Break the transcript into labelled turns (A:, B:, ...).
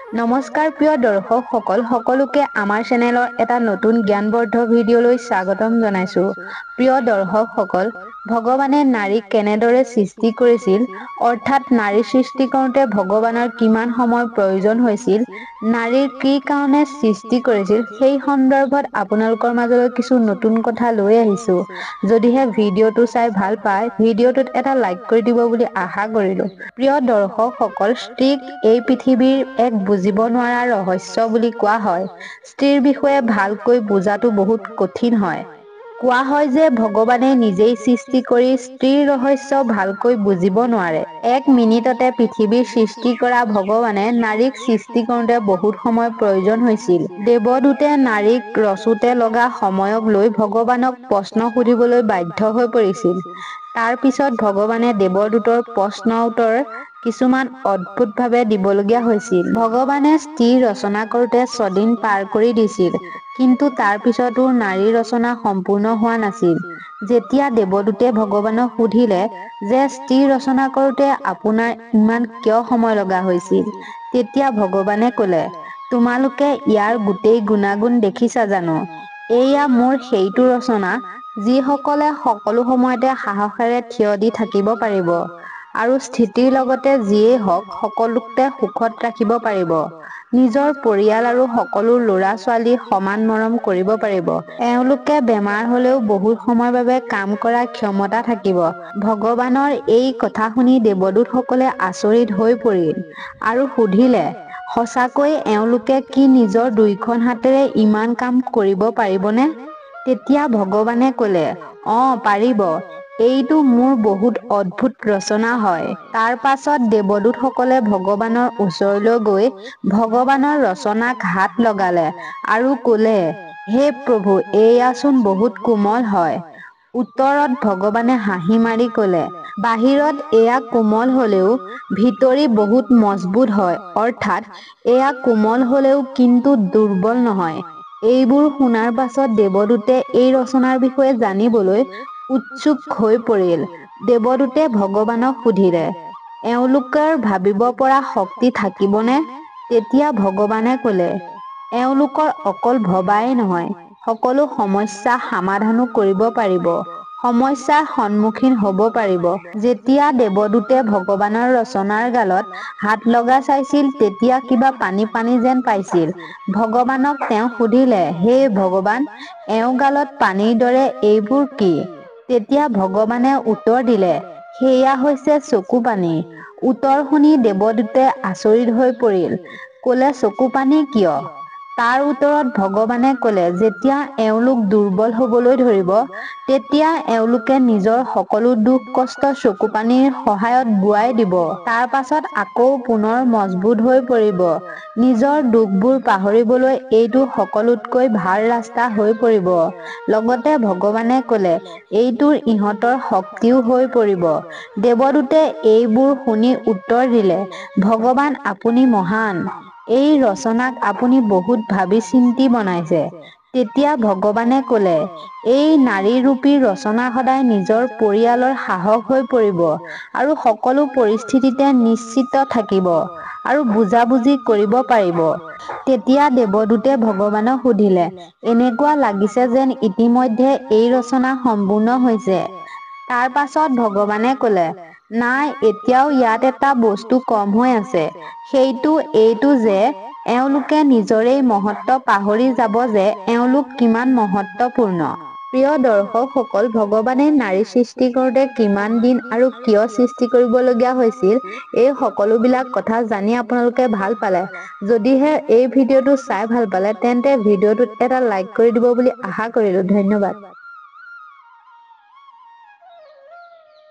A: নমস্কাৰ প্ৰিয় দৰ্শকসকল, সকলোকে আমাৰ চেনেলৰ এটা নতুন জ্ঞানবৰ্ধক ভিডিঅ'লৈ স্বাগতম জনাইছো। প্ৰিয় দৰ্শকসকল, ভগৱানে নাৰীক কেনেদৰে সৃষ্টি কৰিছিল, অৰ্থাৎ নাৰী সৃষ্টি কৰোঁতে ভগৱানৰ কিমান সময় প্ৰয়োজন হৈছিল, নাৰীৰ কি কাৰণে সৃষ্টি কৰিছিল, সেই সন্দৰ্ভত আপোনালোকৰ মাজলৈ কিছু নতুন কথা লৈ আহিছো। যদিহে ভিডিঅ'টো চাই ভাল পায়, ভিডিঅ'টোত এটা লাইক কৰি দিব বুলি আশা কৰিলো। প্ৰিয় দৰ্শকসকল, স্ত্ৰীক এই পৃথিৱীৰ এক বুজিব নোৱাৰা ৰহস্য বুলি কোৱা হয়। স্ত্ৰীৰ বিষয়ে ভালকৈ বুজাটো বহুত কঠিন হয়। কোৱা হয় যে ভগৱানে নিজেই সৃষ্টি কৰি স্ত্ৰীৰ ৰহস্য ভালকৈ বুজিব নোৱাৰে। এক মিনিটতে পৃথিৱীৰ সৃষ্টি কৰা ভগৱানে নাৰীক সৃষ্টি কৰোঁতে বহুত সময় প্ৰয়োজন হৈছিল। দেৱদূতে নাৰীক ৰচোতে লগা সময়ক লৈ ভগৱানক প্ৰশ্ন সুধিবলৈ বাধ্য হৈ পৰিছিল। তাৰ পিছত ভগৱানে দেৱদূতৰ প্ৰশ্ন উত্তৰ কিছুমান অদ্ভুতভাৱে দিবলগীয়া হৈছিল। ভগৱানে স্ত্ৰী ৰচনা কৰোঁতে 6 দিন পাৰ কৰি দিছিল, কিন্তু তাৰ পিছতো নাৰী ৰচনা সম্পূৰ্ণ হোৱা নাছিল। যেতিয়া দেৱদূতে ভগৱানক সুধিলে যে স্ত্ৰী ৰচনা কৰোঁতে আপোনাৰ ইমান কিয় সময় লগা হৈছিল, তেতিয়া ভগৱানে ক'লে, তোমালোকে ইয়াৰ গোটেই গুণাগুণ দেখিছা জানো? এয়া মোৰ সেইটো ৰচনা, যিসকলে সকলো সময়তে সাহসেৰে থিয় দি থাকিব পাৰিব আৰু স্থিতিৰ লগতে যিয়েই হওক সকলোকে সুখত ৰাখিব পাৰিব। নিজৰ পৰিয়াল আৰু সকলো ল'ৰা-ছোৱালী সমান মৰম কৰিব পাৰিব। এওঁলোকে বেমাৰ হ'লেও বহুত সময়ৰ বাবে কাম কৰাৰ ক্ষমতা থাকিব। ভগৱানৰ এই কথা শুনি দেৱদূতসকলে আচৰিত হৈ পৰিল আৰু সুধিলে, সঁচাকৈ এওঁলোকে কি নিজৰ 2খন হাতেৰে ইমান কাম কৰিব পাৰিবনে? তেতিয়া ভগৱানে ক'লে, পাৰিব। এইটো মোৰ বহুত অদ্ভুত ৰচনা হয়। তাৰ পাছত দেৱদূতসকলে ভগৱানৰ ওচৰলৈ গৈ ভগৱানৰ ৰচনাক হাত লগালে আৰু ক'লে, হে প্ৰভু, এয়াচোন বহুত কোমল হয়। উত্তৰত ভগৱানে হাঁহি মাৰি ক'লে, বাহিৰত এয়া কোমল হ'লেও ভিতৰি বহুত মজবুত হয়, অৰ্থাৎ এয়া কোমল হ'লেও কিন্তু দুৰ্বল নহয়। এইবোৰ শুনাৰ পাছত দেৱদূতে এই ৰচনাৰ বিষয়ে জানিবলৈ উৎসুক হৈ পৰিল। দেৱদূতে ভগৱানক সুধিলে, এওঁলোকৰ ভাবিব পৰা শক্তি থাকিবনে? তেতিয়া ভগৱানে ক'লে, এওঁলোকৰ অকল ভবাই নহয়, সকলো সমস্যা সমাধানো কৰিব পাৰিব, সমস্যাৰ সন্মুখীন হ'ব পাৰিব। যেতিয়া দেৱদূতে ভগৱানৰ ৰচনাৰ গালত হাত লগা চাইছিল, তেতিয়া কিবা পানী পানী যেন পাইছিল। ভগৱানক তেওঁ সুধিলে, হে ভগৱান, এওঁ গালত পানীৰ দৰে এইবোৰ কি? তেতিয়া ভগৱানে উত্তৰ দিলে, সেয়া হৈছে চকু পানী। উত্তৰ শুনি দেৱদূতে আচৰিত হৈ পৰিল, ক'লে, চকু পানী কিয়? তাৰ উত্তৰত ভগৱানে ক'লে, যেতিয়া এওঁলোক দুৰ্বল হ'বলৈ ধৰিব, তেতিয়া এওঁলোকে নিজৰ সকলো দুখ কষ্ট চকুপানীৰ সহায়ত বুৱাই দিব। তাৰ পাছত আকৌ পুনৰ মজবুত হৈ পৰিব। নিজৰ দুখবোৰ পাহৰিবলৈ এইটো সকলোতকৈ ভাল ৰাস্তা হৈ পৰিব। লগতে ভগৱানে ক'লে, এইটোৰ ইহঁতৰ শক্তিও হৈ পৰিব। দেৱদূতে এইবোৰ শুনি উত্তৰ দিলে, ভগৱান আপুনি মহান। এই ৰচনাক আপুনি বহুত ভাবি চিন্তি বনাইছে। তেতিয়া ভগৱানে ক'লে, এই নাৰীৰূপী ৰচনা সদায় নিজৰ পৰিয়ালৰ সাহস হৈ পৰিব আৰু সকলো পৰিস্থিতিতে নিশ্চিত থাকিব আৰু বুজাবুজি কৰিব পাৰিব। তেতিয়া দেৱদূতে ভগৱানক সুধিলে, এনেকুৱা লাগিছে যেন ইতিমধ্যে এই ৰচনা সম্পূৰ্ণ হৈছে। তাৰ পাছত ভগৱানে ক'লে, নাই, এতিয়াও ইয়াত এটা বস্তু কম হৈ আছে। সেইটো এইটো যে এওঁলোকে নিজৰেই মহত্ব পাহৰি যাব যে এওঁলোক কিমান মহত্বপূৰ্ণ। প্ৰিয় দৰ্শকসকল, ভগৱানে নাৰী সৃষ্টি কৰোঁতে কিমান দিন আৰু কিয় সৃষ্টি কৰিবলগীয়া হৈছিল, এই সকলোবিলাক কথা জানি আপোনালোকে ভাল পালে। যদিহে এই ভিডিঅ'টো চাই ভাল পালে, তেন্তে ভিডিঅ'টোত এটা লাইক কৰি দিব বুলি আশা কৰিলো। ধন্যবাদ।